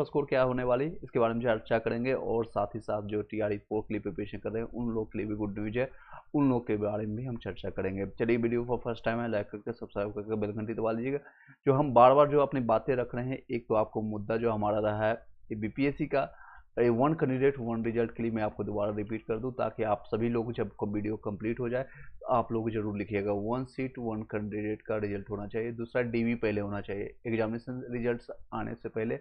Score क्या होने वाली इसके बारे में चर्चा करेंगे, और साथ ही साथ जो TRE 4 के लिए प्रिपरेशन कर रहे हैं उन लोग के लिए भी गुड न्यूज है, उन लोग के बारे में भी हम चर्चा करेंगे। चलिए, वीडियो को फर्स्ट टाइम है लाइक करके सब्सक्राइब करके बेल घंटी दबा लीजिएगा। जो हम बार बार जो अपनी बातें रख रहे हैं, एक तो आपको मुद्दा जो हमारा रहा है BPSC का 1 कैंडिडेट 1 रिजल्ट के लिए मैं आपको दोबारा रिपीट कर दूं, ताकि आप सभी लोग जब वीडियो कंप्लीट हो जाए तो आप लोग जरूर लिखिएगा 1 सीट 1 कैंडिडेट का रिजल्ट होना चाहिए। दूसरा, DV पहले होना चाहिए, एग्जामिनेशन रिजल्ट आने से पहले।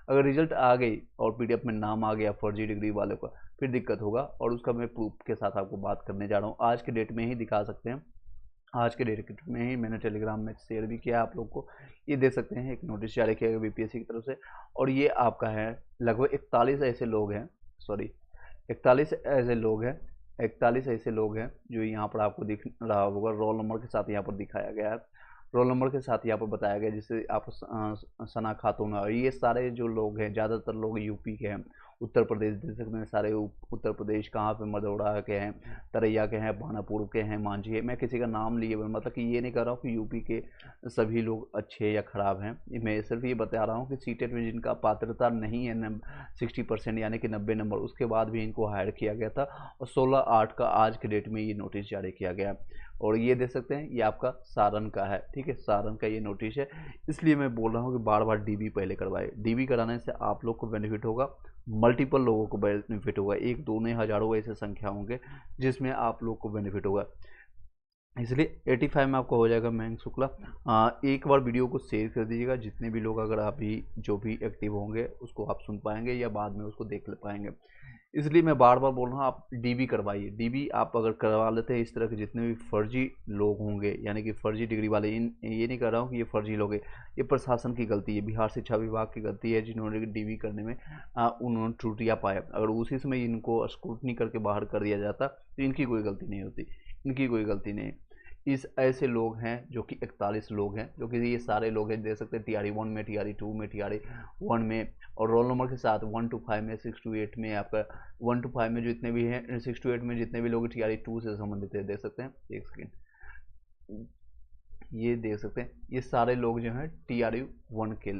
अगर रिजल्ट आ गई और PDF में नाम आ गया फर्जी डिग्री वाले का, फिर दिक्कत होगा, और उसका मैं प्रूफ के साथ आपको बात करने जा रहा हूँ। आज के डेट में ही दिखा सकते हैं, आज के डेट में ही मैंने टेलीग्राम में शेयर भी किया आप लोग को। ये देख सकते हैं, एक नोटिस जारी किया गया BPSC की तरफ से, और ये आपका है लगभग 41 ऐसे लोग हैं, सॉरी 41 ऐसे लोग हैं, 41 ऐसे लोग हैं जो यहाँ पर आपको दिख रहा होगा, रोल नंबर के साथ यहाँ पर दिखाया गया है, रोल नंबर के साथ यहाँ पर बताया गया, जिससे आप सना खातून, और ये सारे जो लोग हैं ज़्यादातर लोग यूपी के हैं। उत्तर प्रदेश देख सकते हैं, सारे उत्तर प्रदेश कहाँ पे, मदौड़ा के हैं, तरैया के हैं, भानापुर के हैं, मांझी है। मैं किसी का नाम लिए मतलब कि ये नहीं कर रहा हूँ कि यूपी के सभी लोग अच्छे या ख़राब हैं, मैं सिर्फ ये बता रहा हूँ कि सीटेट में जिनका पात्रता नहीं है 60% यानी कि 90 नंबर, उसके बाद भी इनको हायर किया गया था, और 16/8 का आज के डेट में ये नोटिस जारी किया गया। और ये देख सकते हैं, ये आपका सारण का है, ठीक है, सारण का ये नोटिस है। इसलिए मैं बोल रहा हूँ कि बार बार DV पहले करवाए। DV कराने से आप लोग को बेनिफिट होगा, मल्टीपल लोगों को बेनिफिट होगा, एक दो नहीं हजारों ऐसे संख्या होंगे जिसमें आप लोग को बेनिफिट होगा। इसलिए 85 में आपको हो जाएगा। मयंक शुक्ला, एक बार वीडियो को शेयर कर दीजिएगा, जितने भी लोग अगर अभी जो भी एक्टिव होंगे उसको आप सुन पाएंगे या बाद में उसको देख ले पाएंगे। इसलिए मैं बार बार बोल रहा हूँ, आप DV करवाइए। DV आप अगर करवा लेते हैं, इस तरह के जितने भी फर्जी लोग होंगे, यानी कि फर्जी डिग्री वाले, ये नहीं कर रहा हूँ कि ये फर्जी लोग हैं, ये प्रशासन की गलती है, बिहार शिक्षा विभाग की गलती है, जिन्होंने DV करने में उन्होंने त्रुटियाँ पाए। अगर उसी समय इनको स्क्रूटनी करके बाहर कर दिया जाता तो इनकी कोई गलती नहीं होती, इनकी कोई गलती नहीं। इस ऐसे लोग हैं जो कि 41 लोग हैं, जो कि ये सारे लोग हैं, दे सकते हैं TRE 1 में, TRE 2 में, TRE 1 में, और रोल नंबर के साथ 1 to 5 में, 6 to 8 में, आपका 1 to 5 में जो जितने भी हैं, 6 to 8 में जितने भी लोग TRE 2 से संबंधित है, देख सकते हैं, एक सेकेंड, ये देख सकते हैं, ये सारे लोग जो हैं TRE 1 के,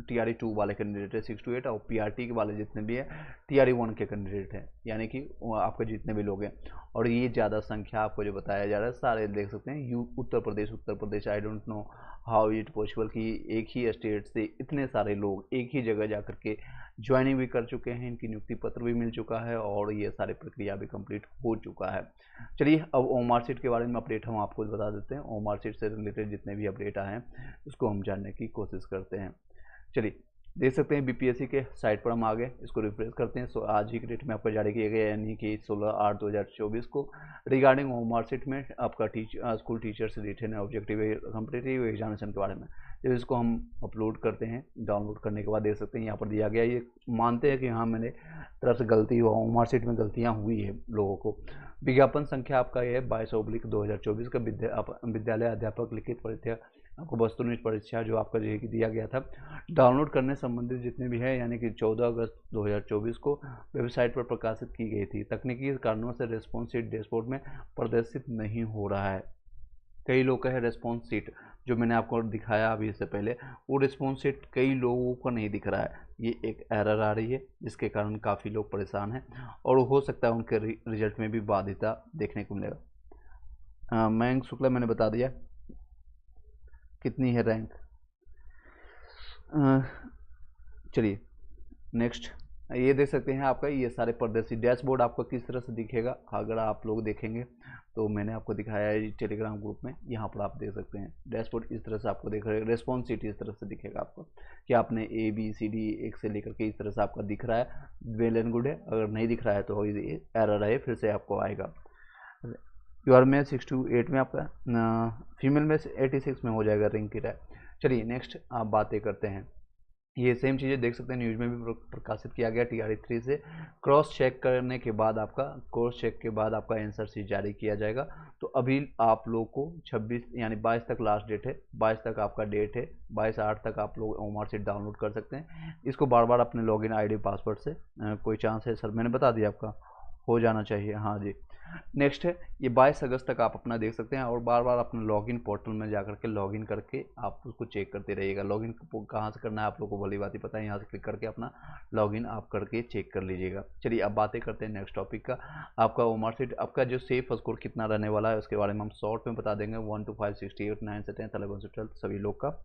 TRE 2 वाले कैंडिडेट है, 6 to 8, और PRT के वाले जितने भी हैं TRE 1 के कैंडिडेट हैं, यानी कि आपके जितने भी लोग हैं। और ये ज़्यादा संख्या आपको जो बताया जा रहा है, सारे देख सकते हैं Uttar Pradesh, I don't know how it possible कि एक ही स्टेट से इतने सारे लोग एक ही जगह जा कर के ज्वाइनिंग भी कर चुके हैं, इनकी नियुक्ति पत्र भी मिल चुका है, और ये सारी प्रक्रिया भी कंप्लीट हो चुका है। चलिए, अब OMR सीट के बारे में अपडेट हम आपको बता देते हैं। OMR सीट से रिलेटेड जितने भी अपडेट आए हैं उसको हम जानने की कोशिश करते हैं। चलिए, देख सकते हैं BPSC के साइट पर हम आ गए, इसको रिफ्रेश करते हैं। आज ही के डेट में आपका जारी किया गया, यानी कि 16/8/2024 को, रिगार्डिंग OMR सीट में आपका स्कूल टीचर से रिटन ऑब्जेक्टिव कॉम्पिटिटिव एग्जामिनेशन के बारे में। जब इसको हम अपलोड करते हैं, डाउनलोड करने के बाद देख सकते हैं यहाँ पर दिया गया, ये मानते हैं कि हाँ मैंने तरफ से गलती हुआ, OMR सीट में गलतियाँ हुई है लोगों को। विज्ञापन संख्या आपका ये है 22/2024 का, विद्यालय अध्यापक लिखित परीक्षा, आपको वस्तुनिष्ठ परीक्षा जो आपका दिया गया था, डाउनलोड करने संबंधित जितने भी है, यानी कि 14 अगस्त 2024 को वेबसाइट पर प्रकाशित की गई थी। तकनीकी कारणों से रेस्पॉन्स सीट डैशबोर्ड में प्रदर्शित नहीं हो रहा है। कई लोग का है रेस्पॉन्स सीट, जो मैंने आपको दिखाया अभी इससे पहले, वो रिस्पॉन्स सीट कई लोगों को नहीं दिख रहा है, ये एक एरर आ रही है, जिसके कारण काफ़ी लोग परेशान हैं, और हो सकता है उनके रिजल्ट में भी बाधिता देखने को मिलेगा। मयंक शुक्ला मैंने बता दिया कितनी है रैंक। चलिए नेक्स्ट, ये देख सकते हैं आपका ये सारे प्रदर्शित डैशबोर्ड आपको किस तरह से दिखेगा। अगर आप लोग देखेंगे तो मैंने आपको दिखाया है टेलीग्राम ग्रुप में, यहाँ पर आप देख सकते हैं डैशबोर्ड इस तरह से आपको दिख रहा है, रेस्पॉन्स सीट इस तरह से दिखेगा आपको कि आपने ABCD 1 से लेकर के इस तरह से आपका दिख रहा है, वेल एंड गुड है। अगर नहीं दिख रहा है तो एरर है, फिर से आपको आएगा। प्योर में 6 to 8 में आपका, फीमेल में 86 में हो जाएगा रिंग की राय। चलिए नेक्स्ट आप बातें करते हैं। ये सेम चीज़ें देख सकते हैं, न्यूज़ में भी प्रकाशित किया गया, TRE 3 से क्रॉस चेक करने के बाद आपका, क्रॉस चेक के बाद आपका आंसर शीट जारी किया जाएगा। तो अभी आप लोग को 26 यानी 22 तक लास्ट डेट है, 22 तक आपका डेट है, 22/8 तक आप लोग OMR सीट डाउनलोड कर सकते हैं। इसको बार बार अपने लॉगिन ID पासवर्ड से, कोई चांस है सर, मैंने बता दिया आपका हो जाना चाहिए, हाँ जी। नेक्स्ट है ये 22 अगस्त तक आप अपना देख सकते हैं, और बार बार अपने लॉगिन पोर्टल में जाकर के लॉगिन करके आप उसको चेक करते रहिएगा। लॉगिन कहाँ से करना है आप लोग को भली बात ही पता है, यहाँ से क्लिक करके अपना लॉगिन आप करके चेक कर लीजिएगा। चलिए अब बातें करते हैं नेक्स्ट टॉपिक का। आपका मार्कशीट आपका जो सेफ स्कोर कितना रहने वाला है उसके बारे में हम शॉर्ट में बता देंगे। 1 to 5 68 9 से 10 11 से 12 सभी लोग का।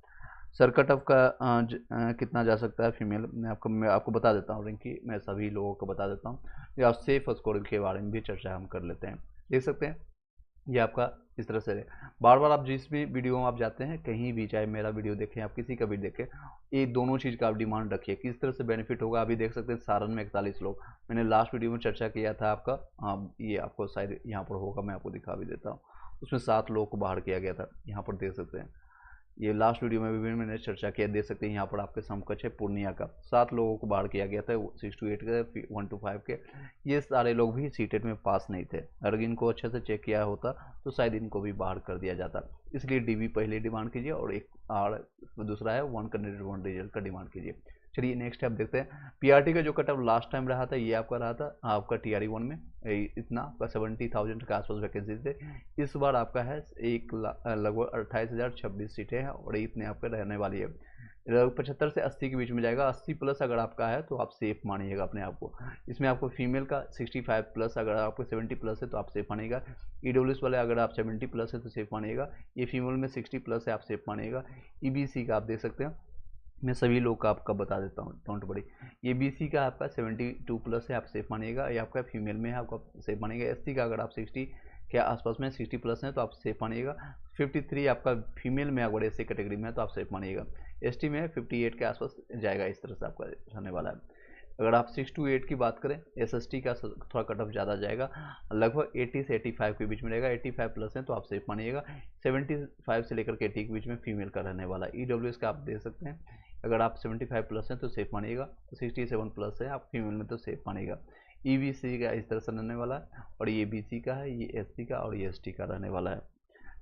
सर कट ऑफ का कितना जा सकता है फीमेल, मैं आपको बता देता हूँ रिंकी, मैं सभी लोगों को बता देता हूँ। या सेफ स्कोर के बारे में भी चर्चा हम कर लेते हैं। देख सकते हैं ये आपका इस तरह से बार बार आप जिस भी वीडियो में आप जाते हैं कहीं भी, चाहे मेरा वीडियो देखें आप किसी का भी देखें, ये दोनों चीज़ का आप डिमांड रखिए किस तरह से बेनिफिट होगा। अभी देख सकते हैं सारण में 41 लोग, मैंने लास्ट वीडियो में चर्चा किया था आपका, ये आपको शायद यहाँ पर होगा, मैं आपको दिखा भी देता हूँ। उसमें 7 लोगों को बाहर किया गया था, यहाँ पर देख सकते हैं। ये लास्ट वीडियो में भी मैंने चर्चा किया, देख सकते हैं यहाँ पर आपके समकक्ष है पूर्णिया का, 7 लोगों को बाहर किया गया था 6 to 8 के, 1 to 5 के। ये सारे लोग भी सीटेट में पास नहीं थे, अगर इनको अच्छे से चेक किया होता तो शायद इनको भी बाहर कर दिया जाता। इसलिए डीबी पहले डिमांड कीजिए, और एक और दूसरा है 1 कैंडिडेट 1 रिजल्ट का डिमांड कीजिए। चलिए नेक्स्ट आप देखते हैं पीआरटी का जो कट ऑफ लास्ट टाइम रहा था, ये आपका रहा था आपका टीआरई 1 में इतना आपका 70,000 के आसपास वैकेंसी थे। इस बार आपका है लगभग 28,026 सीटें हैं, और इतने आपका रहने वाली है। 75 से 80 के बीच में जाएगा। 80 प्लस अगर आपका है तो आप सेफ मानिएगा अपने आप को। इसमें आपको फीमेल का 65 प्लस, अगर आपको 70 प्लस है तो आप सेफ मानिएगा। ईडब्ल्यूएस वाले अगर आप 70 प्लस है तो सेफ मानिएगा। ये फीमेल में 60 प्लस है, आप सेफ मानिएगा। ईबीसी का आप देख सकते हैं, मैं सभी लोग का आपका बता देता हूँ, डोंट वरी। ये बीसी का आपका 72 प्लस है, आप सेफ मानिएगा। ये आपका फीमेल में है, आपका सेफ मानिएगा। एससी का अगर आप 60 के आसपास में 60 प्लस हैं तो आप सेफ मानिएगा। 53 आपका फीमेल में अगर एससी कैटेगरी में है तो आप सेफ मानिएगा। एसटी में 58 के आसपास जाएगा, इस तरह से आपका रहने वाला है। अगर आप 6 to 8 की बात करें, एसएसटी का थोड़ा कट ऑफ ज़्यादा जाएगा, लगभग 80 से 85 के बीच में रहेगा। 85 प्लस है तो आप सेफ मानिएगा। 75 से लेकर के 80 के बीच में फीमेल का रहने वाला है। ईडब्ल्यूएस का आप देख सकते हैं, अगर आप 75 प्लस हैं तो सेफ मानिएगा। 67 प्लस है आप फीमेल में तो सेफ मानिएगा। ईबीसी का इस तरह से रहने वाला है, और ये बीसी का है, ये एससी का, और ये एसटी का रहने वाला है।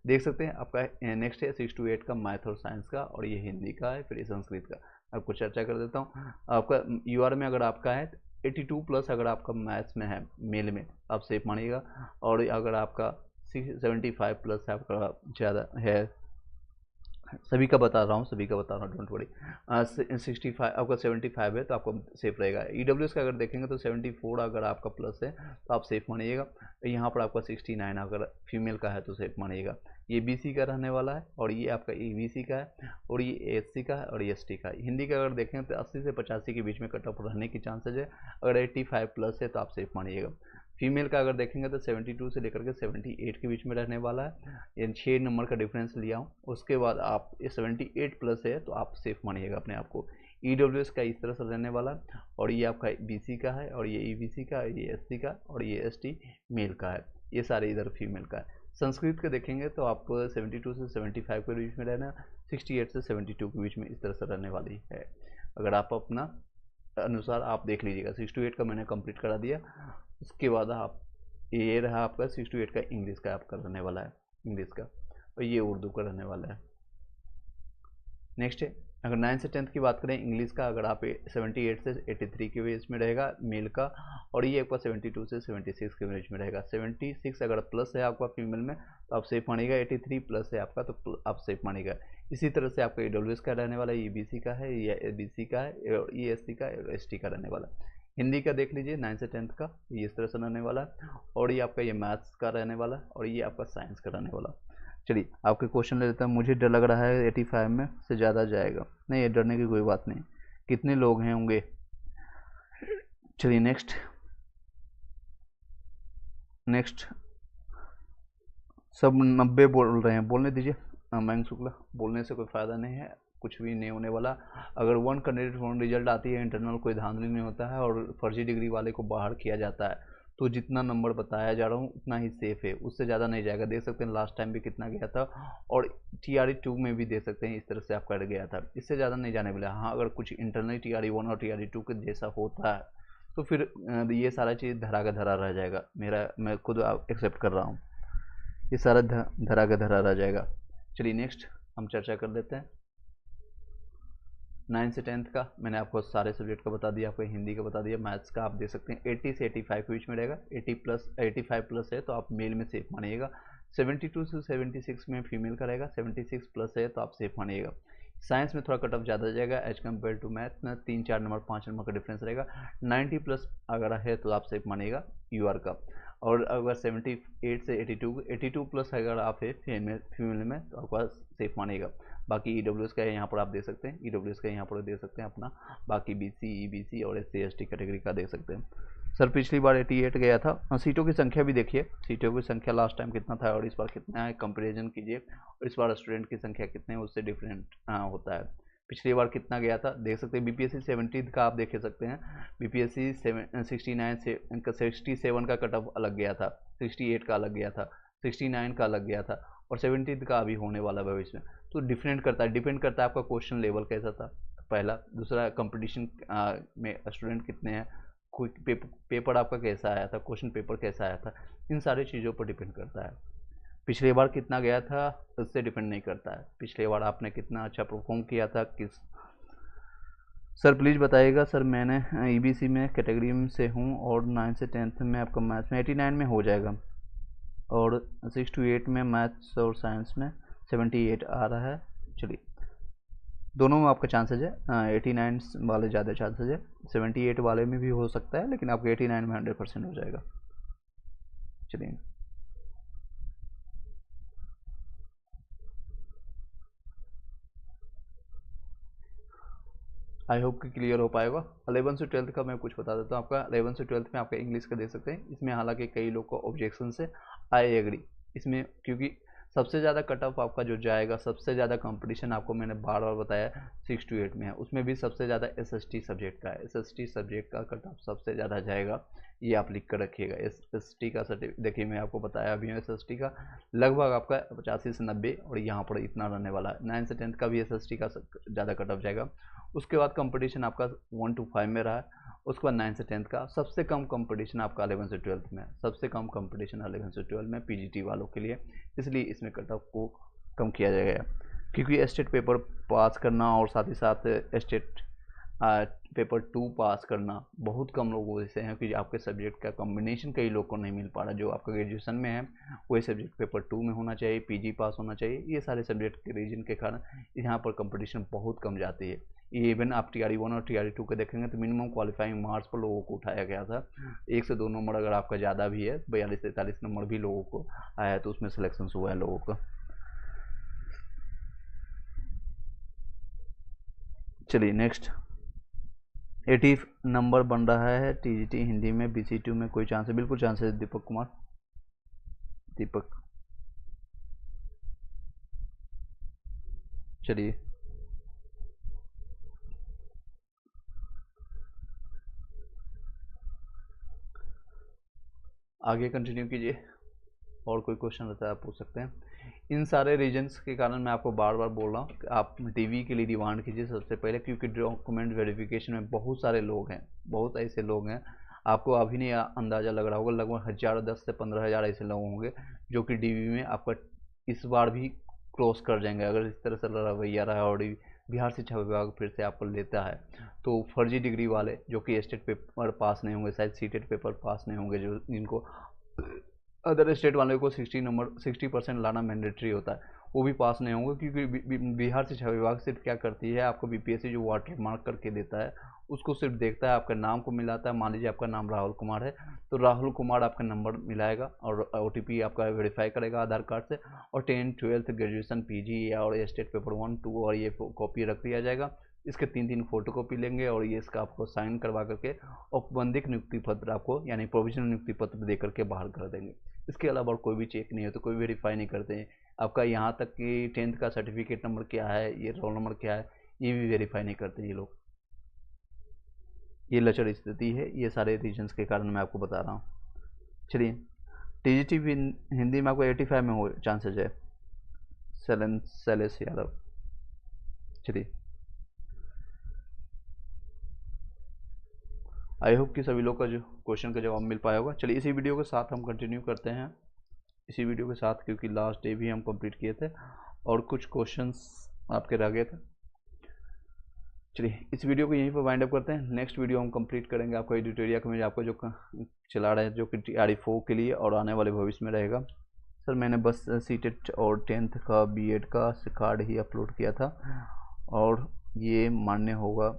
देख सकते हैं आपका नेक्स्ट है 6 to 8 का मैथ और साइंस का, और ये हिंदी का है, फिर संस्कृत का। आपको चर्चा कर देता हूँ। आपका यूआर में अगर आपका है 82 प्लस, अगर आपका मैथ्स में है मेल में आप सेफ मानिएगा। और अगर आपका 75 प्लस है, आपका ज़्यादा है, सभी का बता रहा हूँ, सभी का बता रहा हूँ, डोंट वरी। 65 आपका 75 है तो आपको सेफ रहेगा। ईडब्ल्यूएस का अगर देखेंगे तो 74 अगर आपका प्लस है तो आप सेफ मानिएगा। यहाँ पर आपका 69 अगर फीमेल का है तो सेफ मानिएगा। ये बीसी का रहने वाला है, और ये आपका ईबीसी का है, और ये एससी का है, और ये एसटी का है। हिंदी का अगर देखें तो 80 से 85 के बीच में कट ऑफ रहने की चांसेज है। अगर 85 प्लस है तो आप सेफ मानिएगा। फीमेल का अगर देखेंगे तो 72 से लेकर के 78 के बीच में रहने वाला है। ये 6 नंबर का डिफरेंस लिया हूँ। उसके बाद आप ये 78 प्लस है तो आप सेफ मानिएगा अपने आप को। ईडब्ल्यूएस का इस तरह से रहने वाला, और ये आपका बीसी का है, और ये ईबीसी का, ये एससी का, और ये एसटी मेल का है। ये सारे इधर फीमेल का है। संस्कृत का देखेंगे तो आपको 72 से 75 के बीच में रहना, 68 से 72 के बीच में इस तरह से रहने वाली है। अगर आप अपना अनुसार आप देख लीजिएगा। 6 to 8 का मैंने कंप्लीट करा दिया। उसके बाद आप ये रहा आपका 6 to 8 का इंग्लिश का आपका रहने वाला है, इंग्लिश का, और ये उर्दू का रहने वाला है। नेक्स्ट है अगर 9 से 10 की बात करें इंग्लिश का, अगर आप 78 से 83 के बीच में रहेगा मेल का, और ये आपका 72 से 76 के बीच में रहेगा। 76 अगर प्लस है आपका फीमेल में तो आप सेफ मानिएगा। 83 प्लस है आपका तो आप सेफ मानिएगा। इसी तरह से आपका ईडब्ल्यूएस का रहने वाला है, ये बीसी का है, ये बीसी का है, और ये एससी का है, एसटी का रहने वाला। हिंदी का देख लीजिए 9 से 10 का, ये इस तरह से रहने वाला है, और ये आपका ये मैथ्स का रहने वाला, और ये आपका साइंस का रहने वाला। चलिए आपके क्वेश्चन ले लेते हैं। मुझे डर लग रहा है 85 में से ज़्यादा जाएगा। नहीं, ये डरने की कोई बात नहीं। कितने लोग हैं होंगे? चलिए नेक्स्ट सब 90 बोल रहे हैं, बोलने दीजिए। मयंक शुक्ला, बोलने से कोई फ़ायदा नहीं है, कुछ भी नहीं होने वाला। अगर 1 कैंडिडेट 1 रिजल्ट आती है, इंटरनल कोई धांधली नहीं होता है, और फर्जी डिग्री वाले को बाहर किया जाता है, तो जितना नंबर बताया जा रहा हूँ उतना ही सेफ है, उससे ज़्यादा नहीं जाएगा। देख सकते हैं लास्ट टाइम भी कितना गया था, और TRE 2 में भी देख सकते हैं इस तरह से आपका गया था, इससे ज़्यादा नहीं जाने वाला। हाँ, अगर कुछ इंटरनल TRE 1 और TRE 2 के जैसा होता है तो फिर ये सारा चीज़ धरा का धरा रह जाएगा। मैं खुद एक्सेप्ट कर रहा हूँ, ये सारा धरा का धरा रह जाएगा। चलिए नेक्स्ट हम चर्चा कर लेते हैं। 9 से 10th का मैंने आपको सारे सब्जेक्ट का बता दिया, आपको हिंदी का बता दिया, मैथ्स का आप दे सकते हैं 80 से 85 के बीच में रहेगा। 85+ है तो आप मेल में सेफ मानिएगा। 72 से 76 में फीमेल का रहेगा। 76+ है तो आप सेफ मानिएगा। साइंस में थोड़ा कट ऑफ ज़्यादा जाएगा एज कम्पेयर टू मैथ में, 3-4 नंबर 5 नंबर का डिफरेंस रहेगा। 90+ अगर है तो आप सेफ मानिएगा यूआर का। और अगर 78 से 82+ अगर आप है फीमेल में तो आपका सेफ मानिएगा। बाकी ईडब्ल्यूएस का यहाँ पर आप दे सकते हैं, ईडब्ल्यूएस का यहाँ पर दे सकते हैं अपना। बाकी बीसी, ईबीसी और एससी एसटी कैटेगरी का दे सकते हैं। सर पिछली बार 88 गया था। सीटों की संख्या भी देखिए, सीटों की संख्या लास्ट टाइम कितना था और इस बार कितना है, कंपेरिजन कीजिए। और इस बार स्टूडेंट की संख्या कितने है उससे डिफरेंट होता है। पिछली बार कितना गया था देख सकते हैं। बीपीएससी 70 का आप देख सकते हैं। बीपीएससी 67 का कट ऑफ अलग गया था, 68 का अलग गया था, 69 का अलग गया था और 70 का अभी होने वाला भविष्य में। तो डिफरेंट करता है, डिपेंड करता है आपका क्वेश्चन लेवल कैसा था पहला। दूसरा कंपटीशन में स्टूडेंट कितने हैं, कोई पेपर आपका कैसा आया था, क्वेश्चन पेपर कैसा आया था, इन सारी चीज़ों पर डिपेंड करता है। पिछले बार कितना गया था उससे डिपेंड नहीं करता है। पिछले बार आपने कितना अच्छा परफॉर्म किया था किस। सर प्लीज़ बताइएगा। सर मैंने ईबीसी में कैटेगरी से हूँ और 9 से 10th में आपका मैथ्स में 89 में हो जाएगा और 6 to 8 में मैथ्स और साइंस में 78 आ रहा है। चलिए दोनों में आपका चांसेज है। 89 वाले ज़्यादा चांसेज है, 78 वाले में भी हो सकता है, लेकिन आपको 89 में 100% हो जाएगा। चलिए आई होप कि क्लियर हो पाएगा। 11 से 12th का मैं कुछ बता देता हूँ आपका। 11 से 12th में आपका इंग्लिश का दे सकते हैं। इसमें हालांकि कई लोग को ऑब्जेक्शन है, आई एग्री इसमें, क्योंकि सबसे ज़्यादा कट ऑफ आपका जो जाएगा, सबसे ज़्यादा कंपटीशन आपको मैंने बार बार बताया 6 to 8 में है। उसमें भी सबसे ज़्यादा एसएसटी सब्जेक्ट का है। एसएसटी सब्जेक्ट का कट ऑफ सबसे ज़्यादा जाएगा, ये आप लिख कर रखिएगा। एसएसटी का सर्टिफिकेट देखिए मैं आपको बताया अभी हूँ। एसएसटी का लगभग आपका 85 से 90 और यहाँ पर इतना रहने वाला है। 9 से 10th का भी एसएसटी का ज़्यादा कट ऑफ जाएगा। उसके बाद कंपटीशन आपका 1 to 5 में रहा है। उसके बाद 9 से 10th का सबसे कम कंपटीशन आपका 11 से 12th में है। सबसे कम कंपटीशन 11 से 12 में पीजीटी वालों के लिए, इसलिए इसमें कट ऑफ को कम किया जाएगा। क्योंकि स्टेट पेपर पास करना और साथ ही साथ स्टेट पेपर 2 पास करना बहुत कम लोगों से हैं कि आपके सब्जेक्ट का कॉम्बिनेशन कई लोग को नहीं मिल पा रहा। जो आपका ग्रेजुएशन में है वही सब्जेक्ट पेपर 2 में होना चाहिए, पीजी पास होना चाहिए। ये सारे सब्जेक्ट के रीजन के कारण यहाँ पर कंपटीशन बहुत कम जाती है। इवन आप TRE 1 और TRE 2 के देखेंगे तो मिनिमम क्वालिफाइंग मार्क्स पर लोगों को उठाया गया था। 1 से 2 नंबर अगर आपका ज़्यादा भी है, 42 से 43 नंबर भी लोगों को आया है तो उसमें सिलेक्शन हुआ है लोगों का। चलिए नेक्स्ट 80 नंबर बन रहा है टीजीटी हिंदी में। BC2 में कोई चांस है? बिल्कुल चांस है दीपक कुमार। दीपक चलिए आगे कंटिन्यू कीजिए। और कोई क्वेश्चन रहता है आप पूछ सकते हैं। इन सारे रीजन्स के कारण मैं आपको बार बार बोल रहा हूँ कि आप डीवी के लिए डिमांड कीजिए सबसे पहले, क्योंकि डॉक्यूमेंट वेरिफिकेशन में बहुत सारे लोग हैं, बहुत ऐसे लोग हैं आपको अभी नहीं अंदाज़ा लग रहा होगा, लगभग 1010 से 15,000 ऐसे लोग होंगे जो कि डीवी में आपका इस बार भी क्रॉस कर जाएंगे। अगर इस तरह से रवैया रहा और बिहार शिक्षा विभाग फिर से आपको लेता है तो फर्जी डिग्री वाले जो कि स्टेट पेपर पास नहीं होंगे, शायद सीटेट पेपर पास नहीं होंगे, जो जिनको अदर स्टेट वाले को 60% लाना मैंडेटरी होता है, वो भी पास नहीं होंगे। क्योंकि बिहार शिक्षा विभाग सिर्फ क्या करती है, आपको बीपीएससी जो वाटर मार्क करके देता है उसको सिर्फ देखता है, आपका नाम को मिलाता है। मान लीजिए आपका नाम राहुल कुमार है तो राहुल कुमार आपका नंबर मिलाएगा और OTP आपका वेरीफाई करेगा आधार कार्ड से, और 10, 12th, ग्रेजुएशन, PG और स्टेट पेपर 1, 2 और ये कॉपी रख दिया जाएगा। इसके 3 फोटो कॉपी लेंगे और ये इसका आपको साइन करवा करके औपबंधिक नियुक्ति पत्र आपको यानी प्रोविजनल नियुक्ति पत्र दे करके बाहर कर देंगे। इसके अलावा और कोई भी चेक नहीं होता, कोई वेरीफाई नहीं करते हैं आपका। यहाँ तक कि 10th का सर्टिफिकेट नंबर क्या है, ये रोल नंबर क्या है, ये भी वेरीफाई नहीं करते ये लोग। ये लचर स्थिति है, ये सारे रीजन्स के कारण मैं आपको बता रहा हूँ। चलिए TGT हिंदी में आपको 85 में हो चांसेज है। शैलेश यादव। चलिए आई होप कि सभी लोग का जो क्वेश्चन का जवाब मिल पाया होगा। चलिए इसी वीडियो के साथ हम कंटिन्यू करते हैं, इसी वीडियो के साथ, क्योंकि लास्ट डे भी हम कंप्लीट किए थे और कुछ क्वेश्चंस आपके रह गए थे। चलिए इस वीडियो को यहीं पर वाइंड अप करते हैं। नेक्स्ट वीडियो हम कंप्लीट करेंगे आपका एडिटोरिया का, मैं आपको जो चला रहे हैं जो कि TRE4 के लिए और आने वाले भविष्य में रहेगा। सर मैंने बस सीटेट और 10th का B.Ed का कार्ड ही अपलोड किया था और ये मान्य होगा,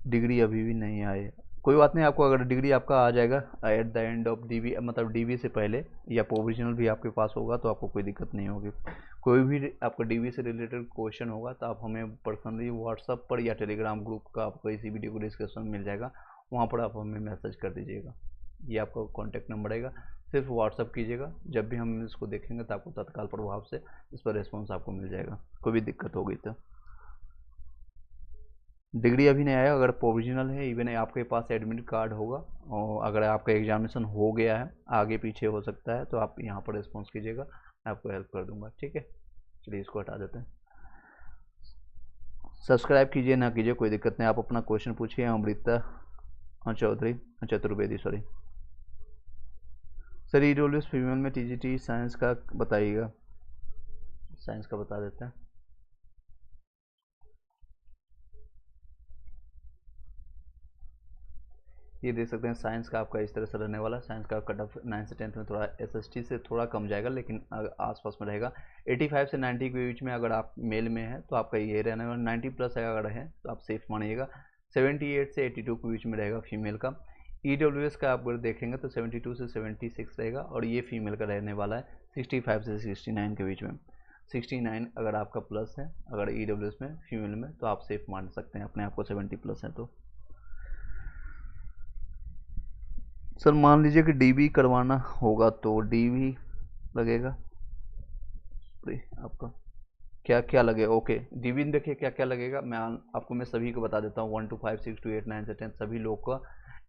डिग्री अभी भी नहीं आए। कोई बात नहीं, आपको अगर डिग्री आपका आ जाएगा at the end of DV, मतलब DV से पहले या प्रोविजनल भी आपके पास होगा तो आपको कोई दिक्कत नहीं होगी। कोई भी आपका DV से रिलेटेड क्वेश्चन होगा तो आप हमें पर्सनली व्हाट्सअप पर या टेलीग्राम ग्रुप का आपको इसी वीडियो को डिस्क्रिप्शन में मिल जाएगा, वहाँ पर आप हमें मैसेज कर दीजिएगा। ये आपका कॉन्टैक्ट नंबर रहेगा, सिर्फ व्हाट्सअप कीजिएगा। जब भी हम इसको देखेंगे तो आपको तत्काल प्रभाव से इस पर रिस्पॉन्स आपको मिल जाएगा। कोई भी दिक्कत होगी तो डिग्री अभी नहीं आया, अगर प्रोविजनल है, इवन आपके पास एडमिट कार्ड होगा और अगर आपका एग्जामिनेशन हो गया है, आगे पीछे हो सकता है, तो आप यहाँ पर रिस्पॉन्स कीजिएगा, मैं आपको हेल्प कर दूंगा। ठीक है, चलिए इसको हटा देते हैं। सब्सक्राइब कीजिए ना कीजिए कोई दिक्कत नहीं, आप अपना क्वेश्चन पूछिए। Amrita Chaudhary Chaturvedi sorry. Sir EWS female में TGT साइंस का बताइएगा। साइंस का बता देते हैं। ये देख सकते हैं साइंस का आपका इस तरह से रहने वाला है। साइंस का कट ऑफ 9 से 10th में थोड़ा SST से थोड़ा कम जाएगा, लेकिन आसपास में रहेगा। 85 से 90 के बीच में अगर आप मेल में है तो आपका ये रहने वाला। 90 प्लस अगर है तो आप सेफ मानिएगा। 78 से 82 के बीच में रहेगा फीमेल का। EWS का आप अगर देखेंगे तो 72 से 76 रहेगा और ये फीमेल का रहने वाला है 65 से 69 के बीच में। 69 अगर आपका प्लस है अगर EWS में फीमेल में, तो आप सेफ मान सकते हैं अपने आप को 70 प्लस है तो। सर मान लीजिए कि DV करवाना होगा तो DV लगेगा आपका क्या क्या लगेगा। ओके, DV देखिए क्या क्या लगेगा, मैं सभी को बता देता हूँ। 1 to 5 6 to 8 9 से 10 सभी लोग का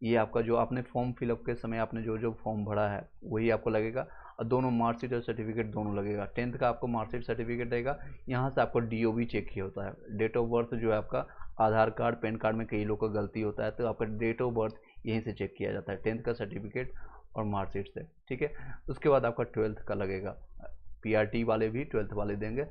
ये आपका जो आपने फॉर्म फिलअप के समय आपने जो फॉर्म भरा है वही आपको लगेगा। और दोनों मार्कशीट और सर्टिफिकेट दोनों लगेगा। 10th का आपको मार्कशीट सर्टिफिकेट रहेगा, यहाँ से आपको DOB चेक किया होता है। डेट ऑफ बर्थ जो है आपका आधार कार्ड पैन कार्ड में कई लोग का गलती होता है, तो आपका डेट ऑफ बर्थ यहीं से चेक किया जाता है, 10th का सर्टिफिकेट और मार्कशीट से। ठीक है, उसके बाद आपका 12th का लगेगा। PRT वाले भी 12th वाले देंगे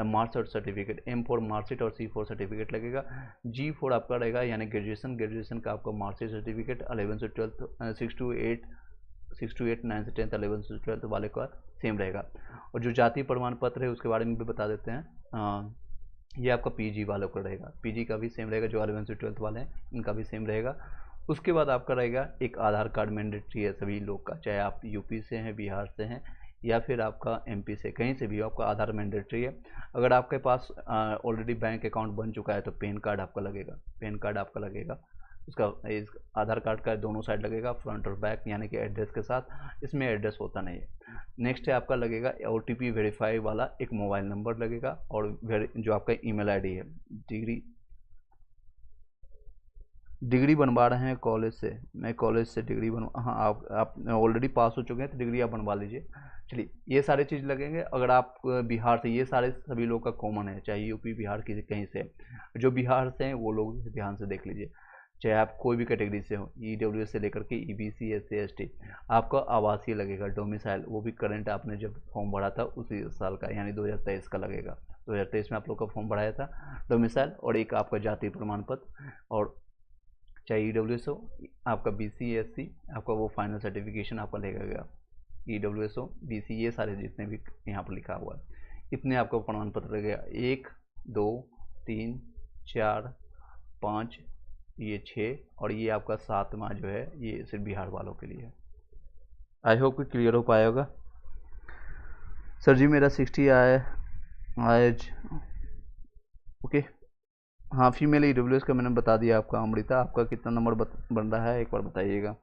marksheet certificate. M for marksheet और C फॉर सर्टिफिकेट लगेगा। G फॉर आपका रहेगा यानी ग्रेजुएशन का आपका मार्कशीट सर्टिफिकेट। 11 से 12 6 to 8 9 से 10th 11 से 12th वाले का सेम रहेगा। और जो जाति प्रमाण पत्र है उसके बारे में भी बता देते हैं। ये आपका PG वालों का रहेगा, PG का भी सेम रहेगा। जो 11 से 12th वाले हैं इनका भी सेम रहेगा। उसके बाद आपका रहेगा एक आधार कार्ड मैंडेटरी है सभी लोग का, चाहे आप यूपी से हैं, बिहार से हैं या फिर आपका MP से, कहीं से भी हो, आपका आधार मैंडेटरी है। अगर आपके पास ऑलरेडी बैंक अकाउंट बन चुका है तो पैन कार्ड आपका लगेगा। पैन कार्ड आपका लगेगा, उसका आधार कार्ड का दोनों साइड लगेगा, फ्रंट और बैक, यानी कि एड्रेस के साथ। इसमें एड्रेस होता नहीं है। नेक्स्ट है आपका लगेगा OTP वेरीफाई वाला एक मोबाइल नंबर लगेगा और जो आपका ईमेल ID है। डिग्री बनवा रहे हैं कॉलेज से, मैं कॉलेज से डिग्री बनवा, हाँ आप ऑलरेडी पास हो चुके हैं तो डिग्री आप बनवा लीजिए। चलिए ये सारे चीज़ लगेंगे। अगर आप बिहार से, ये सारे सभी लोग का कॉमन है, चाहे यूपी बिहार किसी कहीं से। जो बिहार से हैं वो लोग ध्यान से देख लीजिए, चाहे आप कोई भी कैटेगरी से हो, EWS से लेकर के EBC SC ST। आपका आवासीय लगेगा, डोमिसाइल, वो भी करंट आपने जब फॉर्म भरा था उसी साल का यानी 2023 का लगेगा। 2023 में आप लोग का फॉर्म भराया था, डोमिसाइल और एक आपका जाति प्रमाण पत्र। और चाहे EWS हो, आपका BC SC, आपका वो फाइनल सर्टिफिकेशन आपका लगेगा। EWS हो, BC, ये सारे जितने भी यहाँ पर लिखा हुआ है इतने आपका प्रमाण पत्र लगेगा। 1 2 3 4 5 ये 6 और ये आपका 7वां जो है ये सिर्फ बिहार वालों के लिए है। आई होप कि क्लियर हो पाया होगा। सर जी मेरा 60 आज ओके। हाँ फीमेल EWS का मैंने बता दिया आपका। अमृता आपका कितना नंबर बन रहा है एक बार बताइएगा।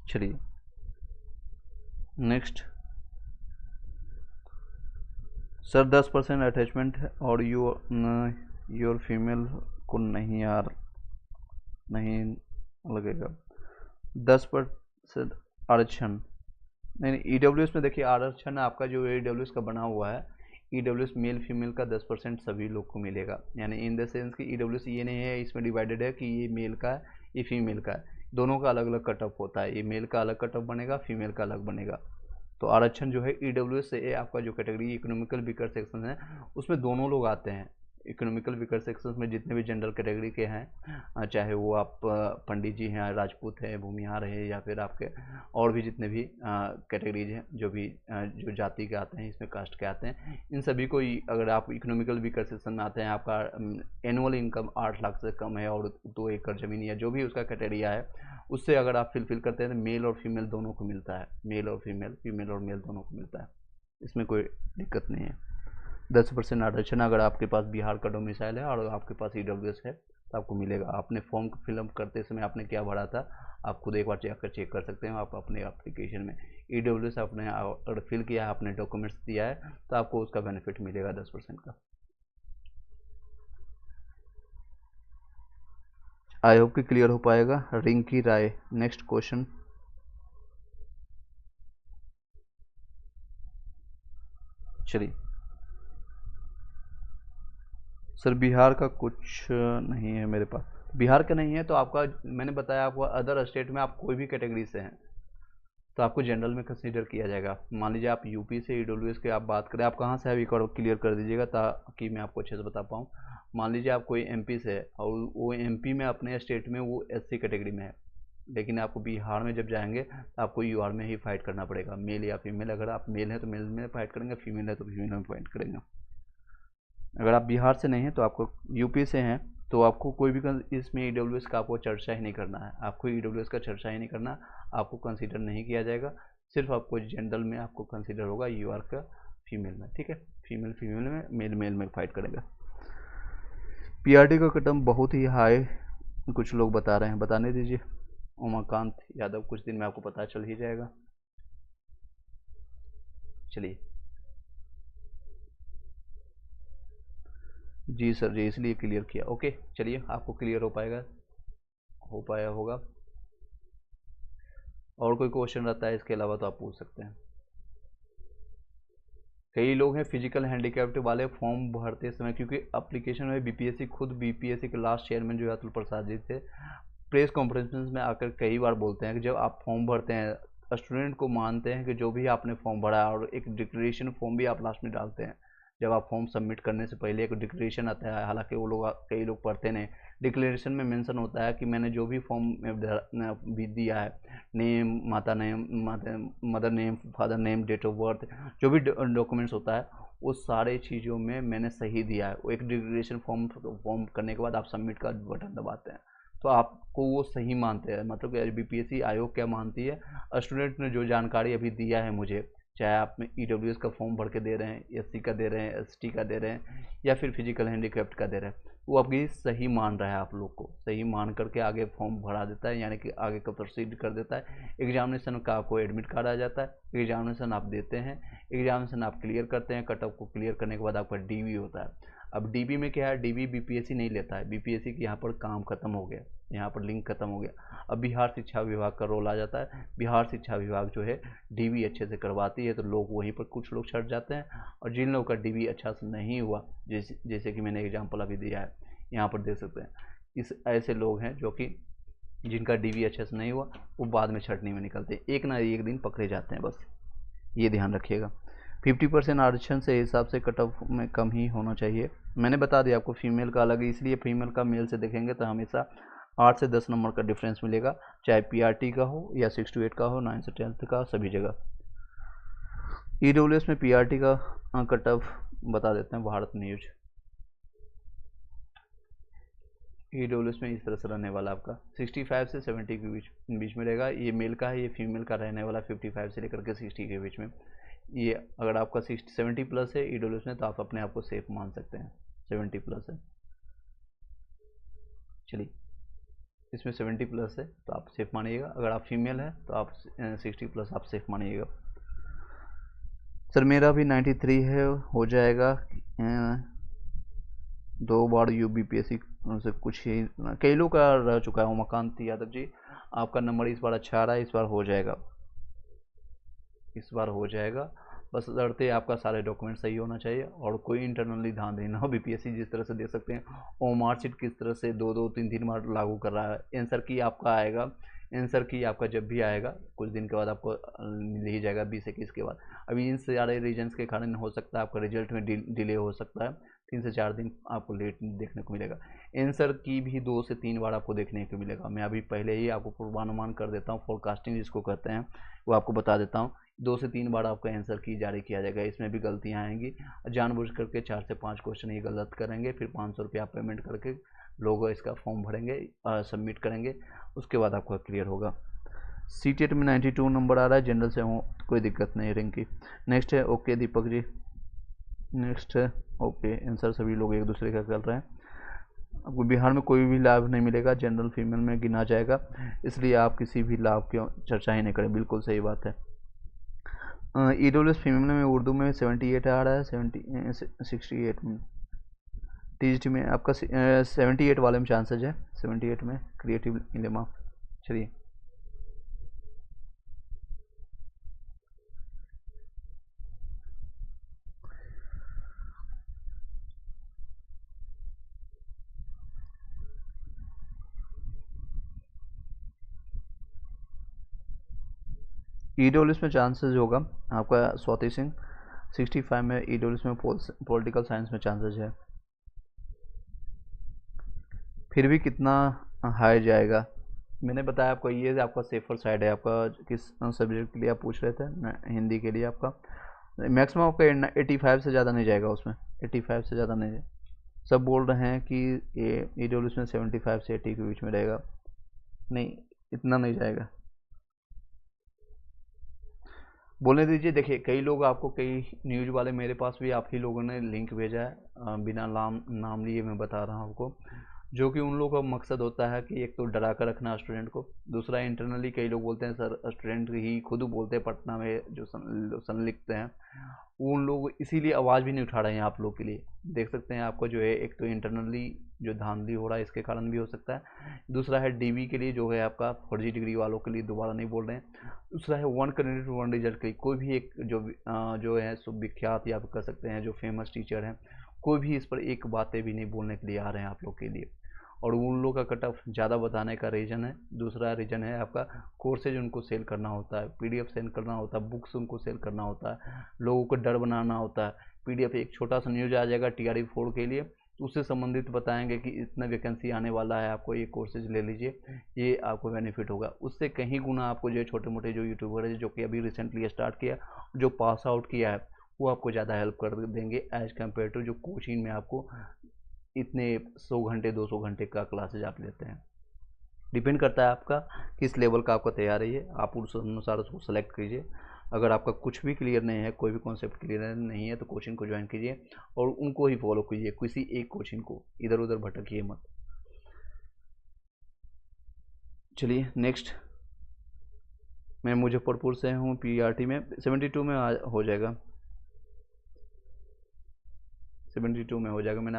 चलिए नेक्स्ट। सर 10% अटैचमेंट है और योर फीमेल को नहीं नहीं लगेगा। 10% आरक्षण नहीं, EWS में देखिए आरक्षण आपका जो EWS का बना हुआ है, EWS मेल फीमेल का 10% सभी लोग को मिलेगा। यानी इन द सेंस कि EWS ये नहीं है इसमें डिवाइडेड है कि ये मेल का है ये फीमेल का है, दोनों का अलग अलग कट ऑफ होता है। ये मेल का अलग कट ऑफ बनेगा, फीमेल का अलग बनेगा। तो आरक्षण जो है ईडब्ल्यूएस से आपका जो कैटेगरी इकोनॉमिकल वीकर सेक्शन है उसमें दोनों लोग आते हैं। इकोनॉमिकल वीकर सेक्शन में जितने भी जनरल कैटेगरी के हैं, चाहे वो आप पंडित जी हैं, राजपूत हैं, भूमिहार है, या फिर आपके और भी जितने भी कैटेगरीज हैं, जो भी जो जाति के आते हैं, इसमें कास्ट के आते हैं, इन सभी को अगर आप इकोनॉमिकल वीकर सेक्शन में आते हैं, आपका एनुअल इनकम 8 लाख से कम है और 2 एकड़ ज़मीन या जो भी उसका क्राइटेरिया है, उससे अगर आप फिल करते हैं तो मेल और फीमेल दोनों को मिलता है। मेल और फीमेल, फीमेल और मेल दोनों को मिलता है, इसमें कोई दिक्कत नहीं है। 10% आरक्षण अगर आपके पास बिहार का डोमिसाइल है और आपके पास ईडब्ल्यूएस है तो आपको मिलेगा। आपने फॉर्म फिलअप करते समय आपने क्या भरा था, आप खुद एक बार चेक कर सकते हैं। आप अपने एप्लीकेशन में ईडब्ल्यूएस आपने अगर फिल किया है, आपने डॉक्यूमेंट्स दिया है, तो आपको उसका बेनिफिट मिलेगा 10% का। आई होप कि क्लियर हो पाएगा। रिंकी राय, नेक्स्ट क्वेश्चन। चलिए सर, बिहार का कुछ नहीं है मेरे पास। बिहार का नहीं है तो आपका, मैंने बताया आपको, अदर स्टेट में आप कोई भी कैटेगरी से हैं तो आपको जनरल में कंसीडर किया जाएगा। मान लीजिए आप यूपी से ईडब्ल्यूएस के आप बात करें, आप कहाँ से है एक और क्लियर कर दीजिएगा ताकि मैं आपको अच्छे से बता पाऊँ। मान लीजिए आप कोई एमपी से है और वो एमपी में अपने स्टेट में वो एससी कैटेगरी में है, लेकिन आपको बिहार में जब जाएंगे तो आपको यूआर में ही फाइट करना पड़ेगा, मेल या फीमेल। अगर आप मेल हैं तो मेल में फाइट करेंगे, फीमेल है तो फीमेल में फाइट करेंगे। अगर आप बिहार से नहीं हैं तो आपको, यूपी से हैं तो आपको कोई भी इसमें ईडब्ल्यूएस का आपको चर्चा ही नहीं करना है। आपको ईडब्ल्यूएस का चर्चा ही नहीं करना, आपको कंसीडर नहीं किया जाएगा। सिर्फ आपको जनरल में आपको कंसीडर होगा, यूआर का फीमेल में, ठीक है। फीमेल फीमेल में, मेल मेल में फाइट करेगा। पीआरटी का कटम बहुत ही हाई कुछ लोग बता रहे हैं, बताने दीजिए। उमाकांत यादव, कुछ दिन में आपको पता चल ही जाएगा। चलिए जी सर जी, इसलिए क्लियर किया। ओके चलिए, आपको क्लियर हो पाएगा, हो पाया होगा। और कोई क्वेश्चन रहता है इसके अलावा तो आप पूछ सकते हैं। कई लोग हैं फिजिकल हैंडीकैप्ड वाले फॉर्म भरते समय, क्योंकि एप्लीकेशन में बीपीएससी, खुद बीपीएससी के लास्ट चेयरमैन जो है अतुल प्रसाद जी थे, प्रेस कॉन्फ्रेंस में आकर कई बार बोलते हैं कि जब आप फॉर्म भरते हैं, स्टूडेंट को मानते हैं कि जो भी आपने फॉर्म भरा है, और एक डिक्लेरेशन फॉर्म भी आप लास्ट में डालते हैं। जब आप फॉर्म सबमिट करने से पहले एक डिक्लेरेशन आता है, हालांकि वो लोग, कई लोग पढ़ते नहीं। डिक्लेरेशन में मेंशन होता है कि मैंने जो भी फॉर्म में भी दिया है, नेम, माता name, mother name, father name, date of birth, जो भी डॉक्यूमेंट्स होता है, उस सारे चीज़ों में मैंने सही दिया है। वो एक डिक्लेरेशन फॉर्म करने के बाद आप सबमिट का बटन दबाते हैं तो आपको वो सही मानते हैं। मतलब बीपीएससी आयोग क्या मानती है, स्टूडेंट ने जो जानकारी अभी दिया है मुझे, चाहे आप ईडब्ल्यूएस का फॉर्म भर के दे रहे हैं, एससी का दे रहे हैं, एसटी का दे रहे हैं, या फिर फिजिकल हैंडीकैप्ड का दे रहे हैं, वो आपकी सही मान रहा है। आप लोग को सही मान करके आगे फॉर्म भरा देता है, यानी कि आगे का प्रोसीड कर देता है। एग्जामिनेशन का आपको एडमिट कार्ड आ जाता है, एग्जामिनेशन आप देते हैं, एग्जामिनेशन आप क्लियर करते हैं, कट ऑफ को क्लियर करने के बाद आपका डीबी होता है। अब डीबी में क्या है, डीबी बीपीएससी नहीं लेता है, बीपीएससी के यहाँ पर काम खत्म हो गया, यहाँ पर लिंक खत्म हो गया। अब बिहार शिक्षा विभाग का रोल आ जाता है। बिहार शिक्षा विभाग जो है डीबी अच्छे से करवाती है, तो लोग वहीं पर कुछ लोग छट जाते हैं। और जिन लोगों का डीबी अच्छा से नहीं हुआ, जैसे कि मैंने एग्जाम्पल अभी दिया है, यहाँ पर देख सकते हैं, इस ऐसे लोग हैं जो कि जिनका डीबी अच्छे से नहीं हुआ, वो बाद में छटनी में निकलते हैं, एक ना एक दिन पकड़े जाते हैं। बस ये ध्यान रखिएगा। 50% आरक्षण से हिसाब से कट ऑफ में कम ही होना चाहिए। मैंने बता दिया आपको, फीमेल का अलग है, इसलिए फीमेल का मेल से देखेंगे तो हमेशा 8 से 10 नंबर का डिफरेंस मिलेगा, चाहे पीआरटी का हो या 6 to 8 का हो, 9 से 10th का, सभी जगह। ईडब्ल्यूएस में पीआरटी का कट ऑफ बता देते हैं, भारत न्यूज। ईडब्ल्यूएस में इस तरह से रहने वाला आपका 65 से 70 के बीच में रहेगा। ये मेल का है, ये फीमेल का रहने वाला 55 से लेकर के 60 के बीच में। ये अगर आपका 70 प्लस है ईडब्ल्यूएस में, तो आप अपने आप को सेफ मान सकते हैं, 70 प्लस है। चलिए, इसमें 70 प्लस है तो आप सेफ मानिएगा। अगर आप फीमेल है तो आप 60 प्लस आप सेफ मानिएगा। सर मेरा भी 93 है, हो जाएगा। 2 बार यूबीपीएससी से कुछ ही, कई लोग का रह चुका है। उमाकांत यादव जी, आपका नंबर इस बार अच्छा आ रहा है, इस बार हो जाएगा, इस बार हो जाएगा। बस लड़ते आपका सारे डॉक्यूमेंट सही होना चाहिए और कोई इंटरनली ध्यान देना हो। बीपीएससी जिस तरह से देख सकते हैं, ओ मार्कशीट किस तरह से 2-2, 3-3 बार लागू कर रहा है। आंसर की आपका आएगा, आंसर की आपका जब भी आएगा कुछ दिन के बाद आपको मिल ही जाएगा 20-21 के बाद। अभी इन सारे रीजन्स के कारण हो सकता है आपका रिजल्ट में डिले हो सकता है, 3 से 4 दिन आपको लेट देखने को मिलेगा। आंसर की भी 2 से 3 बार आपको देखने को मिलेगा। मैं अभी पहले ही आपको पूर्वानुमान कर देता हूँ, फोरकास्टिंग जिसको कहते हैं वो आपको बता देता हूँ। 2 से 3 बार आपका आंसर की जारी किया जाएगा, इसमें भी गलतियाँ आएंगी। जानबूझ करके 4 से 5 क्वेश्चन ये गलत करेंगे, फिर 500 रुपये आप पेमेंट करके लोग इसका फॉर्म भरेंगे, सबमिट करेंगे, उसके बाद आपका क्लियर होगा। CTET में 92 नंबर आ रहा है, जनरल से हो कोई दिक्कत नहीं रैंक की। नेक्स्ट है ओके दीपक जी, नेक्स्ट है ओके। आंसर सभी लोग एक दूसरे का कर रहे हैं। आपको बिहार में कोई भी लाभ नहीं मिलेगा, जनरल फीमेल में गिना जाएगा, इसलिए आप किसी भी लाभ की चर्चा ही नहीं करें। बिल्कुल सही बात है। EWS फीमेल में उर्दू में 78 आ रहा है, 68 में। TGT में आपका 78 वाले में चांसेज है, 78 में क्रिएटिव डिलेमा। चलिए EWS में चांसेस होगा आपका स्वाति सिंह, 65 में EWS में पॉलिटिकल साइंस में चांसेस है। फिर भी कितना हाई जाएगा मैंने बताया आपको, ये आपका सेफर साइड है। आपका किस सब्जेक्ट के लिए आप पूछ रहे थे? हिंदी के लिए आपका मैक्सिमम आपका 85 से ज़्यादा नहीं जाएगा, उसमें 85 से ज़्यादा नहीं जाएगा। सब बोल रहे हैं कि ये EWS में 75 से 80 के बीच में रहेगा, नहीं इतना नहीं जाएगा, बोलने दीजिए। देखिए कई लोग आपको, कई न्यूज़ वाले, मेरे पास भी आप ही लोगों ने लिंक भेजा है, बिना नाम लिए मैं बता रहा हूँ आपको, जो कि उन लोगों का मकसद होता है कि एक तो डरा कर रखना स्टूडेंट को, दूसरा इंटरनली कई लोग बोलते हैं सर, स्टूडेंट ही खुद बोलते हैं पटना में जो संलिप्त हैं, उन लोग इसीलिए आवाज़ भी नहीं उठा रहे हैं आप लोग के लिए। देख सकते हैं आपको जो है, एक तो इंटरनली जो धांधली हो रहा है इसके कारण भी हो सकता है, दूसरा है DB के लिए जो है आपका फर्जी डिग्री वालों के लिए दोबारा नहीं बोल रहे हैं, दूसरा है 1 कैंडिडेट 1 रिजल्ट के लिए कोई भी एक जो है विख्यात या आप कह सकते हैं जो फेमस टीचर हैं, कोई भी इस पर एक बातें भी नहीं बोलने के लिए आ रहे हैं आप लोग के लिए। और उन लोग का कट ऑफ ज़्यादा बताने का रीज़न है, दूसरा रीज़न है आपका कोर्सेज उनको सेल करना होता है, PDF सेल करना होता है, बुक्स उनको सेल करना होता है, लोगों को डर बनाना होता है। PDF एक छोटा सा न्यूज़ आ जाएगा TRE4 के लिए, तो उससे संबंधित बताएंगे कि इतना वैकेंसी आने वाला है, आपको ये कोर्सेज ले लीजिए, ये आपको बेनिफिट होगा। उससे कहीं गुना आपको जो छोटे मोटे जो यूट्यूबर है जो कि अभी रिसेंटली स्टार्ट किया, जो पास आउट किया है, वो आपको ज़्यादा हेल्प कर देंगे एज कम्पेयर टू जो कोचिंग में आपको इतने 100 घंटे 200 घंटे का क्लासेज आप लेते हैं। डिपेंड करता है आपका किस लेवल का आपका तैयारी है, आप उस अनुसार उसको सेलेक्ट कीजिए। अगर आपका कुछ भी क्लियर नहीं है, कोई भी कॉन्सेप्ट क्लियर नहीं है, तो कोचिंग को ज्वाइन कीजिए और उनको ही फॉलो कीजिए, किसी एक कोचिंग को, इधर उधर भटकिए मत। चलिए नेक्स्ट, मैं मुजफ्फरपुर से हूँ, PRT में 72 में हो जाएगा, 72 में हो जाएगा। मैंने